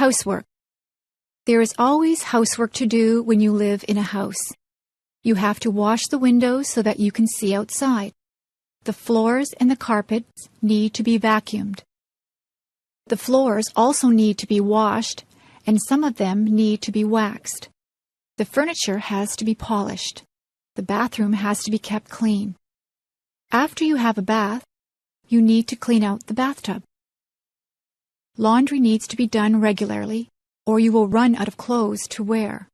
Housework. There is always housework to do when you live in a house. You have to wash the windows so that you can see outside. The floors and the carpets need to be vacuumed. The floors also need to be washed, and some of them need to be waxed. The furniture has to be polished. The bathroom has to be kept clean. After you have a bath, you need to clean out the bathtub. Laundry needs to be done regularly, or you will run out of clothes to wear.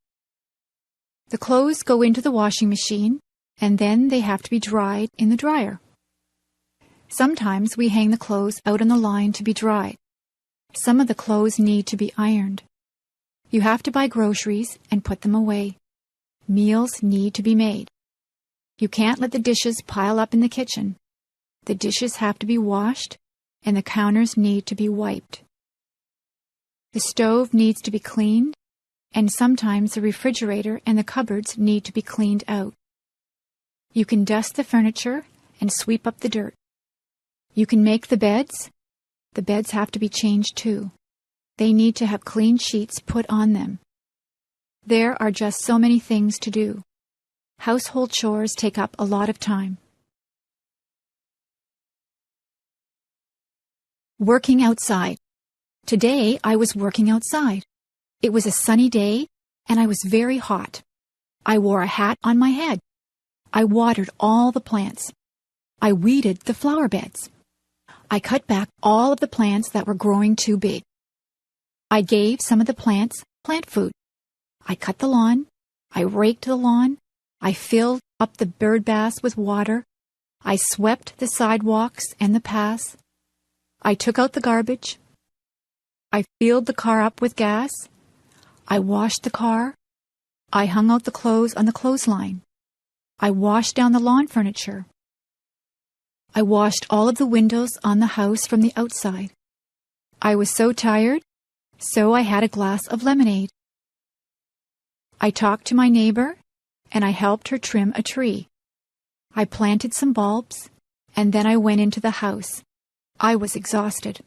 The clothes go into the washing machine, and then they have to be dried in the dryer. Sometimes we hang the clothes out on the line to be dried. Some of the clothes need to be ironed. You have to buy groceries and put them away. Meals need to be made. You can't let the dishes pile up in the kitchen. The dishes have to be washed, and the counters need to be wiped. The stove needs to be cleaned, and sometimes the refrigerator and the cupboards need to be cleaned out. You can dust the furniture and sweep up the dirt. You can make the beds. The beds have to be changed too. They need to have clean sheets put on them. There are just so many things to do. Household chores take up a lot of time. Working outside. Today I was working outside. It was a sunny day, and I was very hot. I wore a hat on my head. I watered all the plants. I weeded the flower beds. I cut back all of the plants that were growing too big. I gave some of the plants plant food. I cut the lawn. I raked the lawn. I filled up the bird baths with water. I swept the sidewalks and the paths. I took out the garbage. I filled the car up with gas. I washed the car. I hung out the clothes on the clothesline. I washed down the lawn furniture. I washed all of the windows on the house from the outside. I was so tired, so I had a glass of lemonade. I talked to my neighbor, and I helped her trim a tree. I planted some bulbs, and then I went into the house. I was exhausted.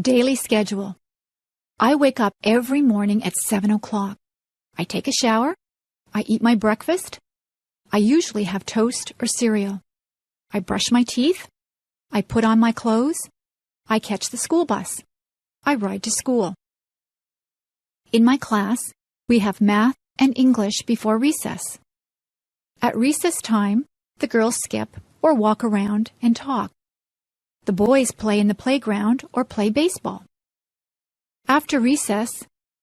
Daily schedule. I wake up every morning at 7 o'clock. I take a shower. I eat my breakfast. I usually have toast or cereal. I brush my teeth. I put on my clothes. I catch the school bus. I ride to school. In my class, we have math and English before recess. At recess time, the girls skip or walk around and talk. The boys play in the playground or play baseball. After recess,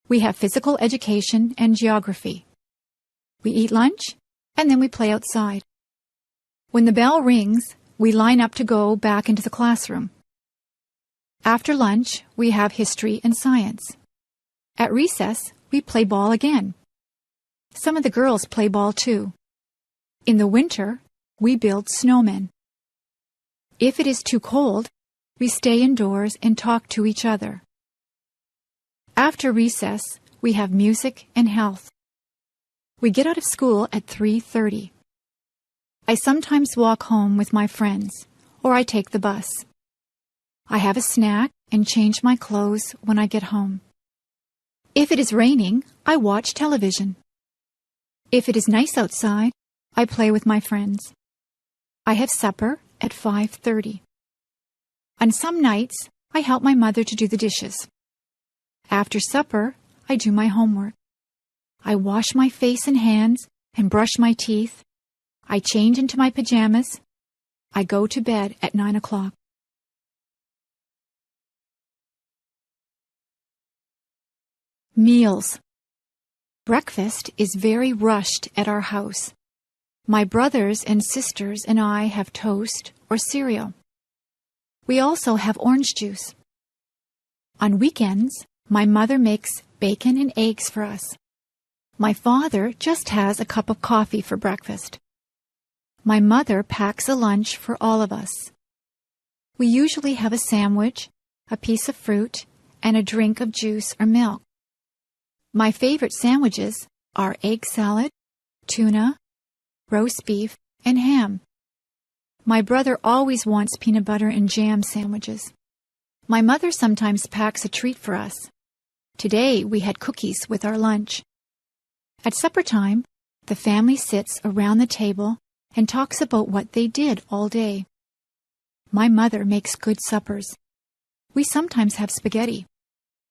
we have physical education and geography. We eat lunch, and then we play outside. When the bell rings, we line up to go back into the classroom. After lunch, we have history and science. At recess, we play ball again. Some of the girls play ball too. In the winter, we build snowmen. If it is too cold, we stay indoors and talk to each other. After recess, we have music and health. We get out of school at 3:30. I sometimes walk home with my friends, or I take the bus. I have a snack and change my clothes when I get home. If it is raining, I watch television. If it is nice outside, I play with my friends. I have supper at 5:30. On some nights, I help my mother to do the dishes. After supper, I do my homework. I wash my face and hands and brush my teeth. I change into my pajamas. I go to bed at 9 o'clock. Meals. Breakfast is very rushed at our house. My brothers and sisters and I have toast or cereal. We also have orange juice. On weekends, my mother makes bacon and eggs for us. My father just has a cup of coffee for breakfast. My mother packs a lunch for all of us. We usually have a sandwich, a piece of fruit, and a drink of juice or milk. My favorite sandwiches are egg salad, tuna, roast beef, and ham. My brother always wants peanut butter and jam sandwiches. My mother sometimes packs a treat for us. Today we had cookies with our lunch. At supper time, the family sits around the table and talks about what they did all day. My mother makes good suppers. We sometimes have spaghetti.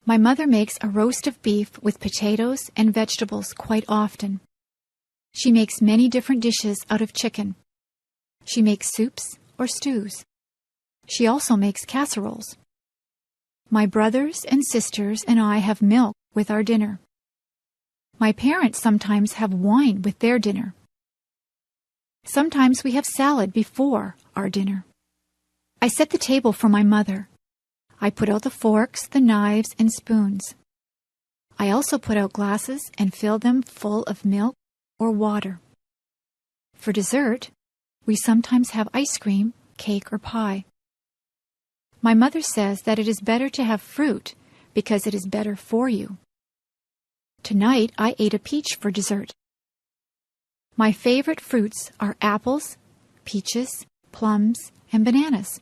My mother makes a roast of beef with potatoes and vegetables quite often. She makes many different dishes out of chicken. She makes soups or stews. She also makes casseroles. My brothers and sisters and I have milk with our dinner. My parents sometimes have wine with their dinner. Sometimes we have salad before our dinner. I set the table for my mother. I put out the forks, the knives, and spoons. I also put out glasses and fill them full of milk or water. For dessert, we sometimes have ice cream, cake, or pie. My mother says that it is better to have fruit because it is better for you. Tonight I ate a peach for dessert. My favorite fruits are apples, peaches, plums, and bananas.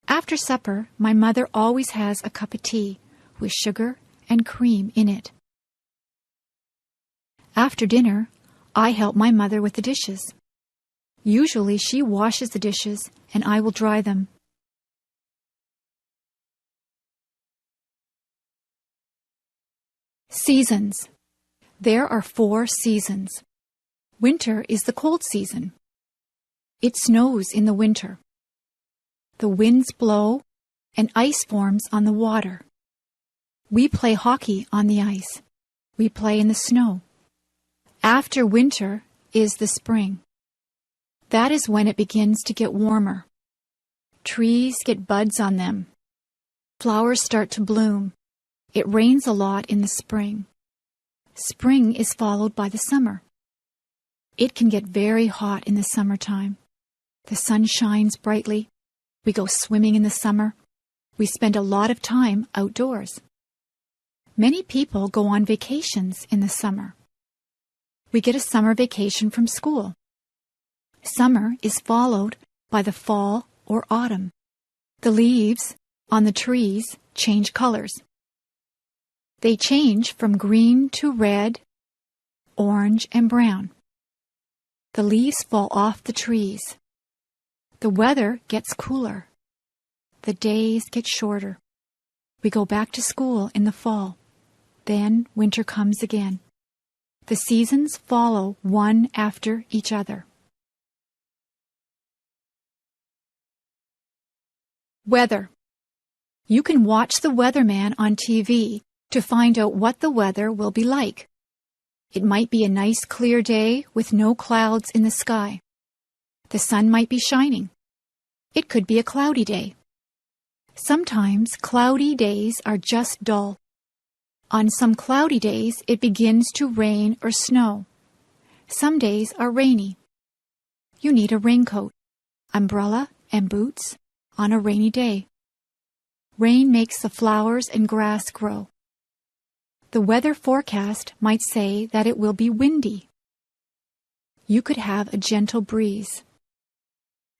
After supper, my mother always has a cup of tea with sugar and cream in it. After dinner, I help my mother with the dishes. Usually she washes the dishes and I will dry them. Seasons. There are 4 seasons. Winter is the cold season. It snows in the winter. The winds blow and ice forms on the water. We play hockey on the ice. We play in the snow. After winter is the spring. That is when it begins to get warmer. Trees get buds on them. Flowers start to bloom. It rains a lot in the spring. Spring is followed by the summer. It can get very hot in the summertime. The sun shines brightly. We go swimming in the summer. We spend a lot of time outdoors. Many people go on vacations in the summer. We get a summer vacation from school. Summer is followed by the fall or autumn. The leaves on the trees change colors. They change from green to red, orange, and brown. The leaves fall off the trees. The weather gets cooler. The days get shorter. We go back to school in the fall. Then winter comes again. The seasons follow one after each other. Weather. You can watch the weatherman on TV to find out what the weather will be like. It might be a nice clear day with no clouds in the sky. The sun might be shining. It could be a cloudy day. Sometimes cloudy days are just dull. On some cloudy days, it begins to rain or snow. Some days are rainy. You need a raincoat, umbrella, and boots on a rainy day. Rain makes the flowers and grass grow. The weather forecast might say that it will be windy. You could have a gentle breeze.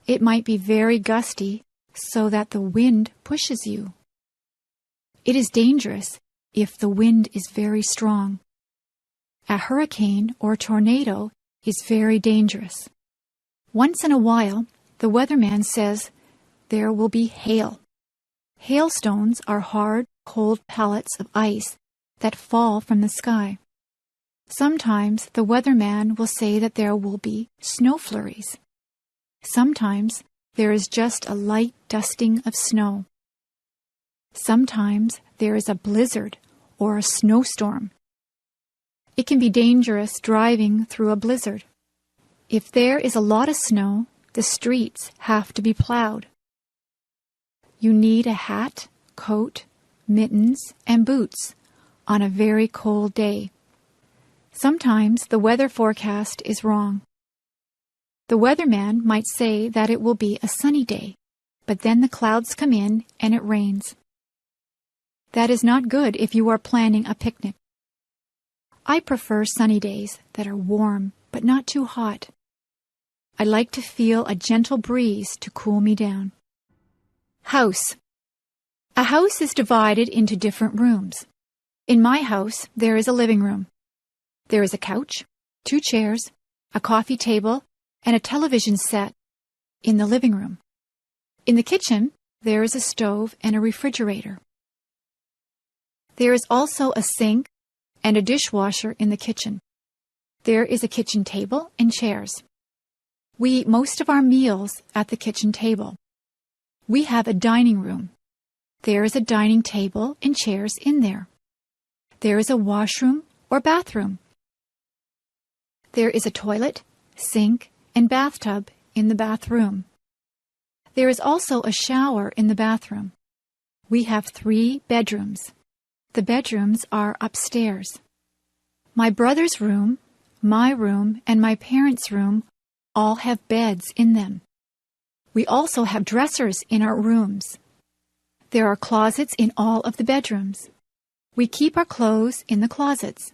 It might be very gusty so that the wind pushes you. It is dangerous if the wind is very strong. A hurricane or tornado is very dangerous. Once in a while, the weatherman says there will be hail. Hailstones are hard, cold pellets of ice that fall from the sky. Sometimes the weatherman will say that there will be snow flurries. Sometimes there is just a light dusting of snow. Sometimes there is a blizzard or a snowstorm. It can be dangerous driving through a blizzard. If there is a lot of snow, the streets have to be plowed. You need a hat, coat, mittens, and boots on a very cold day. Sometimes the weather forecast is wrong. The weatherman might say that it will be a sunny day, but then the clouds come in and it rains. That is not good if you are planning a picnic. I prefer sunny days that are warm but not too hot. I like to feel a gentle breeze to cool me down. House. A house is divided into different rooms. In my house, there is a living room. There is a couch, 2 chairs, a coffee table, and a television set in the living room. In the kitchen, there is a stove and a refrigerator. There is also a sink and a dishwasher in the kitchen. There is a kitchen table and chairs. We eat most of our meals at the kitchen table. We have a dining room. There is a dining table and chairs in there. There is a washroom or bathroom. There is a toilet, sink, and bathtub in the bathroom. There is also a shower in the bathroom. We have 3 bedrooms. The bedrooms are upstairs. My brother's room, my room, and my parents' room all have beds in them. We also have dressers in our rooms. There are closets in all of the bedrooms. We keep our clothes in the closets.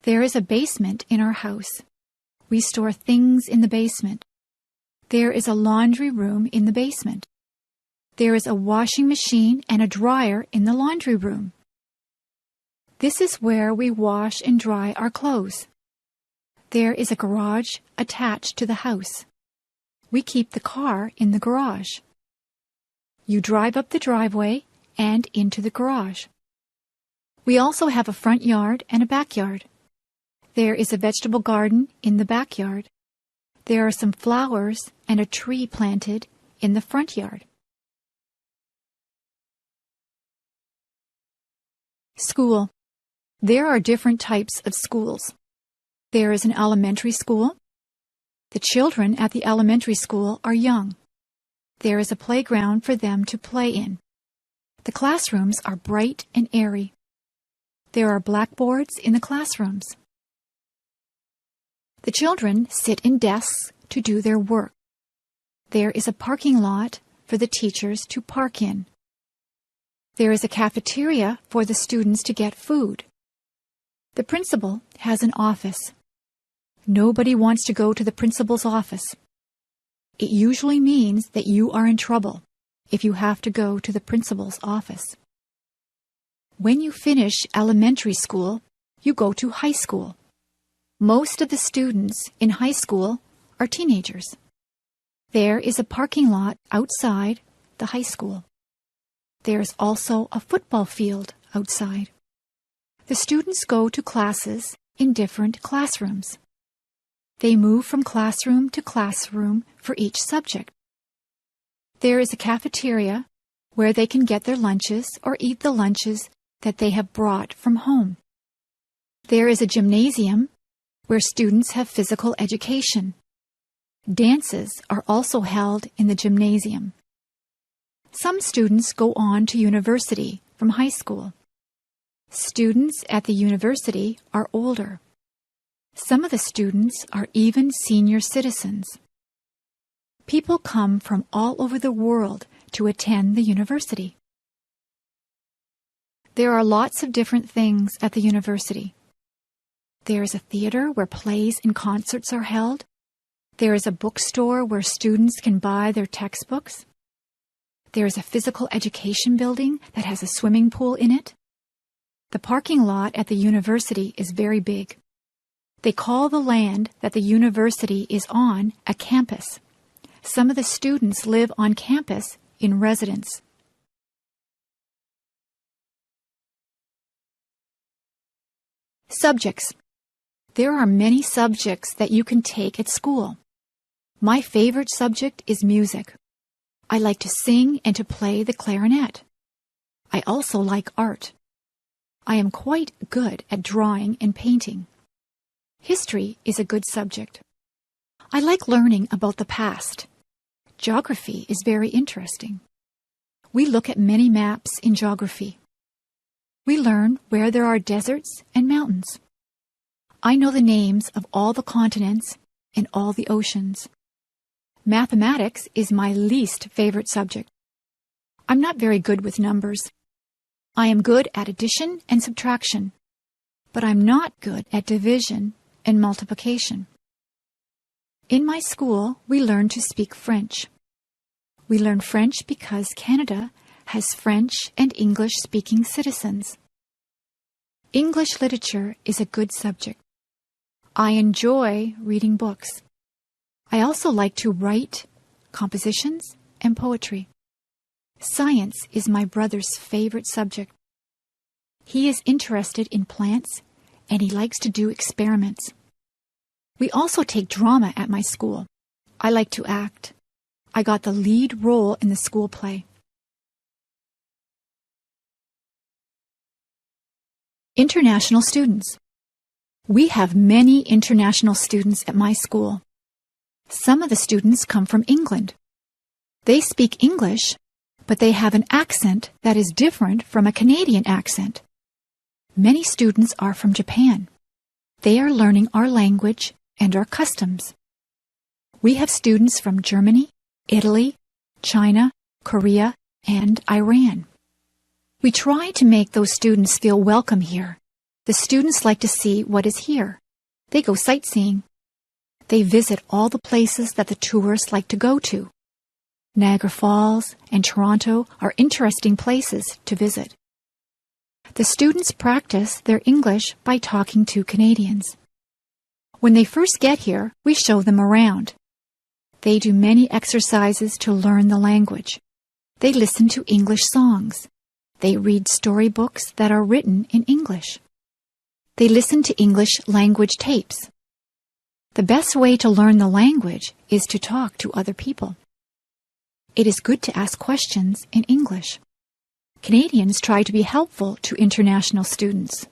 There is a basement in our house. We store things in the basement. There is a laundry room in the basement. There is a washing machine and a dryer in the laundry room. This is where we wash and dry our clothes. There is a garage attached to the house. We keep the car in the garage. You drive up the driveway and into the garage. We also have a front yard and a backyard. There is a vegetable garden in the backyard. There are some flowers and a tree planted in the front yard. School. There are different types of schools. There is an elementary school. The children at the elementary school are young. There is a playground for them to play in. The classrooms are bright and airy. There are blackboards in the classrooms. The children sit in desks to do their work. There is a parking lot for the teachers to park in. There is a cafeteria for the students to get food. The principal has an office. Nobody wants to go to the principal's office. It usually means that you are in trouble if you have to go to the principal's office. When you finish elementary school, you go to high school. Most of the students in high school are teenagers. There is a parking lot outside the high school. There is also a football field outside. The students go to classes in different classrooms. They move from classroom to classroom for each subject. There is a cafeteria where they can get their lunches or eat the lunches that they have brought from home. There is a gymnasium where students have physical education. Dances are also held in the gymnasium. Some students go on to university from high school. Students at the university are older. Some of the students are even senior citizens. People come from all over the world to attend the university. There are lots of different things at the university. There is a theater where plays and concerts are held. There is a bookstore where students can buy their textbooks. There is a physical education building that has a swimming pool in it. The parking lot at the university is very big. They call the land that the university is on a campus. Some of the students live on campus in residence. Subjects. There are many subjects that you can take at school. My favorite subject is music. I like to sing and to play the clarinet. I also like art. I am quite good at drawing and painting. History is a good subject. I like learning about the past. Geography is very interesting. We look at many maps in geography. We learn where there are deserts and mountains. I know the names of all the continents and all the oceans. Mathematics is my least favorite subject. I'm not very good with numbers. I am good at addition and subtraction, but I'm not good at division and multiplication. In my school, we learn to speak French. We learn French because Canada has French and English-speaking citizens. English literature is a good subject. I enjoy reading books. I also like to write compositions and poetry. Science is my brother's favorite subject. He is interested in plants and he likes to do experiments. We also take drama at my school. I like to act. I got the lead role in the school play. International students. We have many international students at my school. Some of the students come from England. They speak English, but they have an accent that is different from a Canadian accent. Many students are from Japan. They are learning our language and our customs. We have students from Germany, Italy, China, Korea, and Iran. We try to make those students feel welcome here. The students like to see what is here. They go sightseeing. They visit all the places that the tourists like to go to. Niagara Falls and Toronto are interesting places to visit. The students practice their English by talking to Canadians. When they first get here, we show them around. They do many exercises to learn the language. They listen to English songs. They read storybooks that are written in English. They listen to English language tapes. The best way to learn the language is to talk to other people. It is good to ask questions in English. Canadians try to be helpful to international students.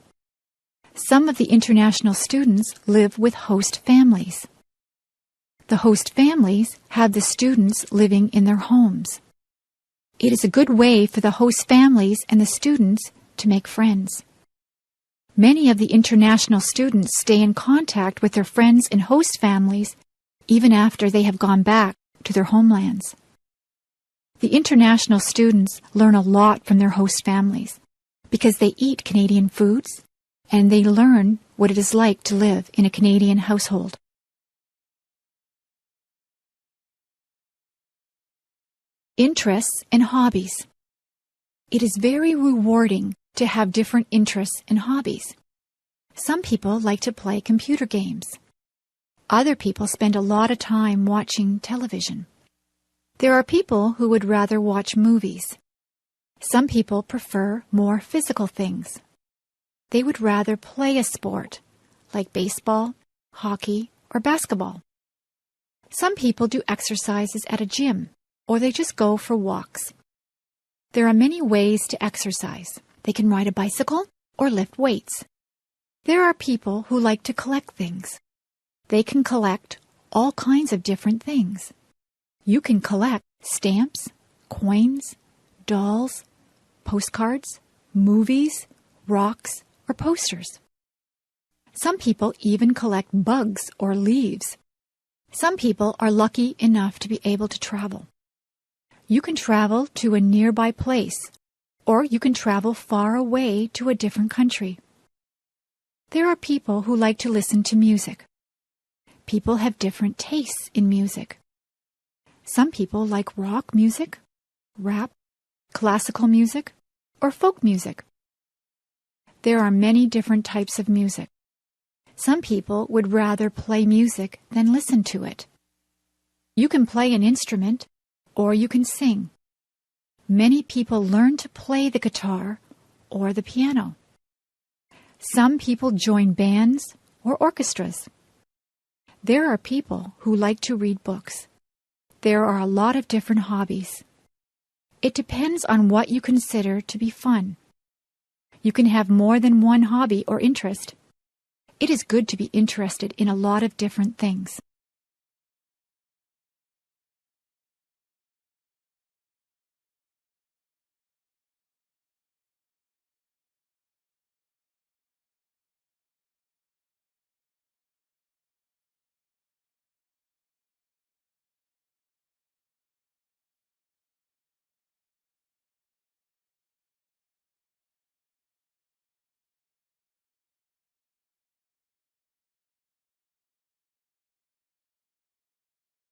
Some of the international students live with host families. The host families have the students living in their homes. It is a good way for the host families and the students to make friends. Many of the international students stay in contact with their friends and host families even after they have gone back to their homelands. The international students learn a lot from their host families because they eat Canadian foods and they learn what it is like to live in a Canadian household. Interests and hobbies. It is very rewarding to have different interests and hobbies. Some people like to play computer games. Other people spend a lot of time watching television. There are people who would rather watch movies. Some people prefer more physical things. They would rather play a sport, like baseball, hockey, or basketball. Some people do exercises at a gym, or they just go for walks. There are many ways to exercise. They can ride a bicycle or lift weights. There are people who like to collect things. They can collect all kinds of different things. You can collect stamps, coins, dolls, postcards, movies, rocks, or posters. Some people even collect bugs or leaves. Some people are lucky enough to be able to travel. You can travel to a nearby place, or you can travel far away to a different country. There are people who like to listen to music. People have different tastes in music. Some people like rock music, rap, classical music, or folk music. There are many different types of music. Some people would rather play music than listen to it. You can play an instrument, or you can sing. Many people learn to play the guitar or the piano. Some people join bands or orchestras. There are people who like to read books. There are a lot of different hobbies. It depends on what you consider to be fun. You can have more than one hobby or interest. It is good to be interested in a lot of different things.